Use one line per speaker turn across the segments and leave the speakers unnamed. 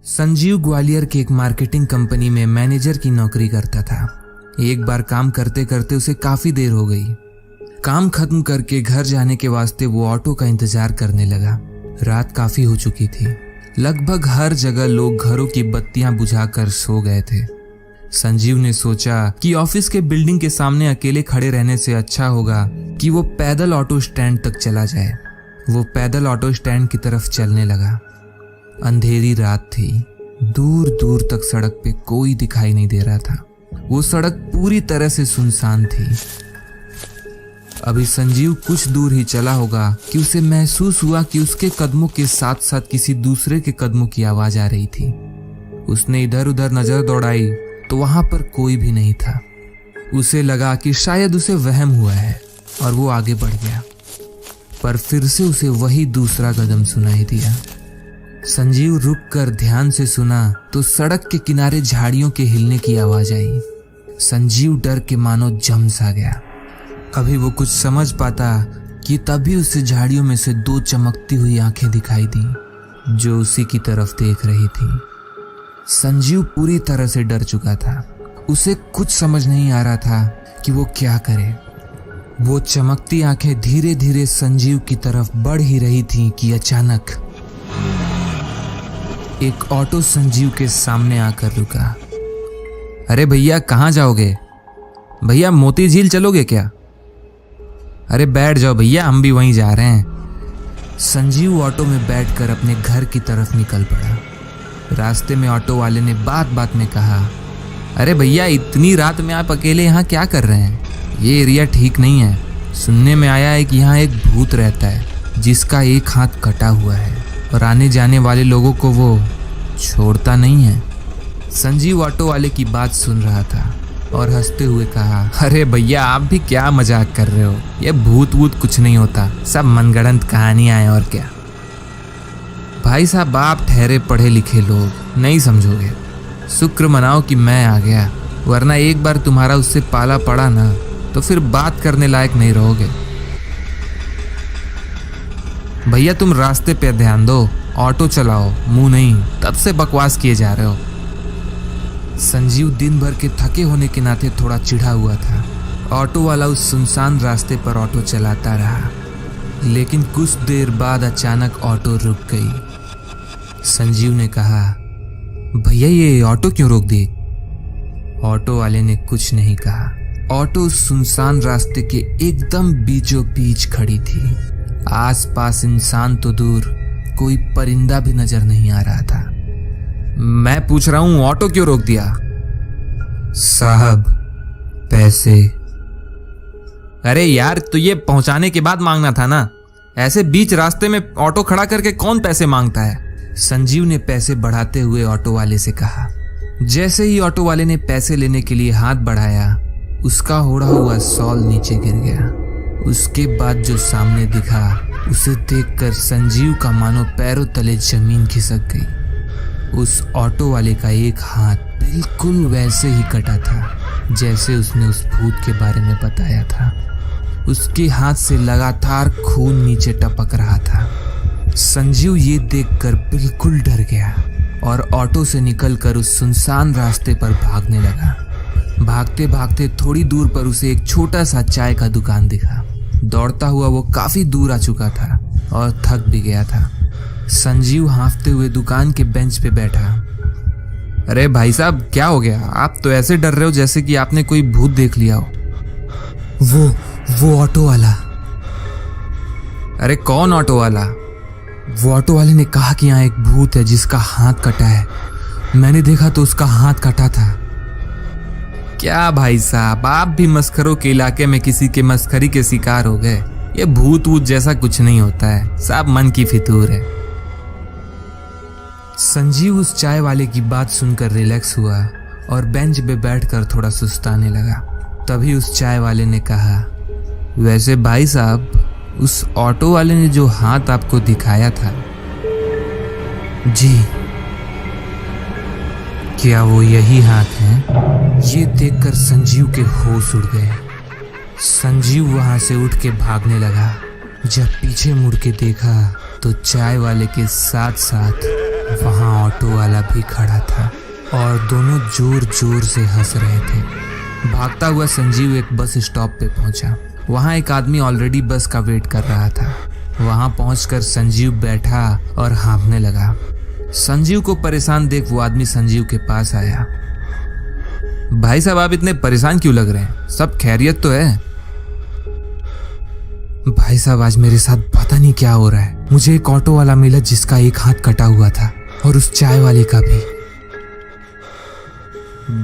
संजीव ग्वालियर की एक marketing company में मैनेजर की नौकरी करता था। एक बार काम करते करते उसे काफी देर हो गई। काम खत्म करके घर जाने के वास्ते वो ऑटो का इंतजार करने लगा। रात काफी हो चुकी थी। लगभग हर जगह लोग घरों की बत्तियां बुझाकर सो गए थे। संजीव ने सोचा कि ऑफिस के बिल्डिंग के सामने अकेले खड़े रहने से अच्छा होगा कि वो पैदल ऑटो स्टैंड तक चला जाए। वो पैदल ऑटो स्टैंड की तरफ चलने लगा। अंधेरी रात थी। दूर दूर तक सड़क पे कोई दिखाई नहीं दे रहा था। वो सड़क पूरी तरह से सुनसान थी। अभी संजीव कुछ दूर ही चला होगा कि उसे महसूस हुआ कि उसके कदमों के साथ साथ किसी दूसरे के कदमों की आवाज आ रही थी। उसने इधर उधर नजर दौड़ाई तो वहां पर कोई भी नहीं था। उसे लगा कि शायद उसे वहम हुआ है और वो आगे बढ़ गया, पर फिर से उसे वही दूसरा कदम सुनाई दिया। संजीव रुककर ध्यान से सुना तो सड़क के किनारे झाड़ियों के हिलने की आवाज आई। संजीव डर के मानो जम सा गया। अभी वो कुछ समझ पाता कि तभी उसे झाड़ियों में से दो चमकती हुई आंखें दिखाई दी जो उसी की तरफ देख रही थी। संजीव पूरी तरह से डर चुका था। उसे कुछ समझ नहीं आ रहा था कि वो क्या करे। वो चमकती आंखें धीरे धीरे संजीव की तरफ बढ़ ही रही थीं कि अचानक एक ऑटो संजीव के सामने आकर रुका। अरे भैया कहाँ जाओगे? भैया मोती झील चलोगे क्या? अरे बैठ जाओ भैया, हम भी वहीं जा रहे हैं। संजीव ऑटो में बैठकर अपने घर की तरफ निकल पड़ा। रास्ते में ऑटो वाले ने बात बात में कहा, अरे भैया इतनी रात में आप अकेले यहाँ क्या कर रहे हैं? ये एरिया ठीक नहीं है। सुनने में आया है कि यहाँ एक भूत रहता है जिसका एक हाथ कटा हुआ है और आने जाने वाले लोगों को वो छोड़ता नहीं है। संजीव ऑटो वाले की बात सुन रहा था और हंसते हुए कहा, अरे भैया आप भी क्या मजाक कर रहे हो? ये भूत वूत कुछ नहीं होता, सब मनगढ़ंत कहानियां हैं और क्या। भाई साहब आप ठहरे पढ़े लिखे लोग, नहीं समझोगे। शुक्र मनाओ कि मैं आ गया, वरना एक बार तुम्हारा उससे पाला पड़ा ना तो फिर बात करने लायक नहीं रहोगे। भैया तुम रास्ते पे ध्यान दो, ऑटो चलाओ, मुंह नहीं। तब से बकवास किए जा रहे हो। संजीव दिन भर के थके होने के नाते थोड़ा चिढ़ा हुआ था। ऑटो वाला उस सुनसान रास्ते पर ऑटो चलाता रहा, लेकिन कुछ देर बाद अचानक ऑटो रुक गई। संजीव ने कहा, भैया ये ऑटो क्यों रोक दी? ऑटो वाले ने कुछ नहीं कहा। ऑटो उस सुनसान रास्ते के एकदम बीचों बीच खड़ी थी। आसपास इंसान तो दूर, कोई परिंदा भी नजर नहीं आ रहा था। मैं पूछ रहा हूं ऑटो क्यों रोक दिया? साहब पैसे। अरे यार तो ये पहुंचाने के बाद मांगना था ना, ऐसे बीच रास्ते में ऑटो खड़ा करके कौन पैसे मांगता है? संजीव ने पैसे बढ़ाते हुए ऑटो वाले से कहा। जैसे ही ऑटो वाले ने पैसे लेने के लिए हाथ बढ़ाया, उसका ओढ़ा हुआ शॉल नीचे गिर गया। उसके बाद जो सामने दिखा उसे देखकर संजीव का मानो पैरों तले जमीन खिसक गई। उस ऑटो वाले का एक हाथ बिल्कुल वैसे ही कटा था जैसे उसने उस भूत के बारे में बताया था। उसके हाथ से लगातार खून नीचे टपक रहा था। संजीव ये देखकर बिल्कुल डर गया और ऑटो से निकलकर उस सुनसान रास्ते पर भागने लगा। भागते भागते थोड़ी दूर पर उसे एक छोटा सा चाय का दुकान दिखा। दौड़ता हुआ वो काफी दूर आ चुका था और थक भी गया था। संजीव हांफते हुए दुकान के बेंच पे बैठा। अरे भाई साहब क्या हो गया? आप तो ऐसे डर रहे हो जैसे कि आपने कोई भूत देख लिया हो। वो ऑटो वाला। अरे कौन ऑटो वाला? वो ऑटो वाले ने कहा कि यहाँ एक भूत है जिसका हाथ कटा है। मैंने देखा तो उसका हाथ कटा था। क्या भाई साहब आप भी मस्खरों के इलाके में किसी के मस्खरी के शिकार हो गए? ये भूत वूत जैसा कुछ नहीं होता है, सब मन की फितूर है। संजीव उस चाय वाले की बात सुनकर रिलैक्स हुआ और बेंच पे बैठकर थोड़ा सुस्ताने लगा। तभी उस चाय वाले ने कहा, वैसे भाई साहब उस ऑटो वाले ने जो हाथ आपको दिखाया था, जी क्या वो यही हाथ है? ये देखकर संजीव के होश उड़ गए। संजीव वहां से उठ के भागने लगा। जब पीछे मुड़ के देखा तो चाय वाले के साथ साथ वहां ऑटो वाला भी खड़ा था और दोनों जोर जोर से हंस रहे थे। भागता हुआ संजीव एक बस स्टॉप पे पहुंचा। वहां एक आदमी ऑलरेडी बस का वेट कर रहा था। वहां पहुंचकर संजीव बैठा और हाँफने लगा। संजीव को परेशान देख वो आदमी संजीव के पास आया। भाई साहब, आप इतने परेशान क्यों लग रहे हैं? सब खैरियत तो है? भाई साहब, आज मेरे साथ पता नहीं क्या हो रहा है। मुझे एक ऑटो वाला मिला जिसका एक हाथ कटा हुआ था और उस चाय वाले का भी।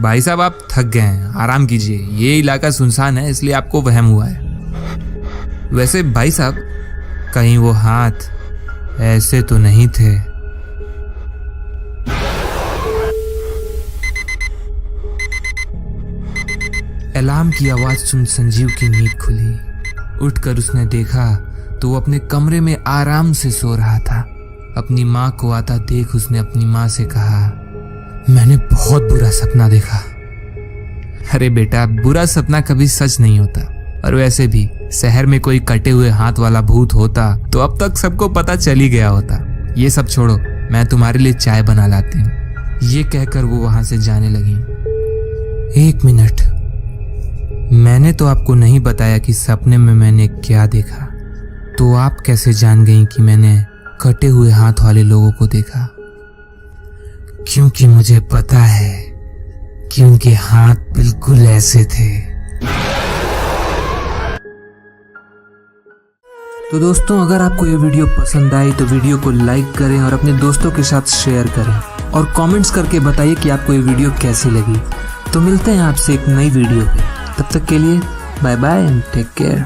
भाई साहब, आप थक गए हैं, आराम कीजिए। ये इलाका सुनसान है इसलिए आपको वहम हुआ है। वैसे भाई साहब, कहीं वो हाथ ऐसे तो नहीं थे? अलार्म की आवाज सुन संजीव की नींद खुली। उठकर उसने देखा तो वो अपने कमरे में आराम से सो रहा था। अपनी माँ को आता देख उसने अपनी माँ से कहा, मैंने बहुत बुरा सपना देखा। अरे बेटा, बुरा सपना कभी सच नहीं होता। और वैसे भी शहर में कोई कटे हुए हाथ वाला भूत होता तो अब तक सबको पता चल ही गया होता। ये सब छोड़ो, मैं तुम्हारे लिए चाय बना लाती हूँ। ये कहकर वो वहां से जाने लगी। एक मिनट, मैंने तो आपको नहीं बताया कि सपने में मैंने क्या देखा, तो आप कैसे जान गई कि मैंने कटे हुए हाथ वाले लोगों को देखा? क्योंकि मुझे पता है कि उनके हाथ बिल्कुल ऐसे थे। तो दोस्तों, अगर आपको ये वीडियो पसंद आई तो वीडियो को लाइक करें और अपने दोस्तों के साथ शेयर करें और कमेंट्स करके बताइए कि आपको ये वीडियो कैसी लगी। तो मिलते हैं आपसे एक नई वीडियो पे। तब तक के लिए bye bye and take care.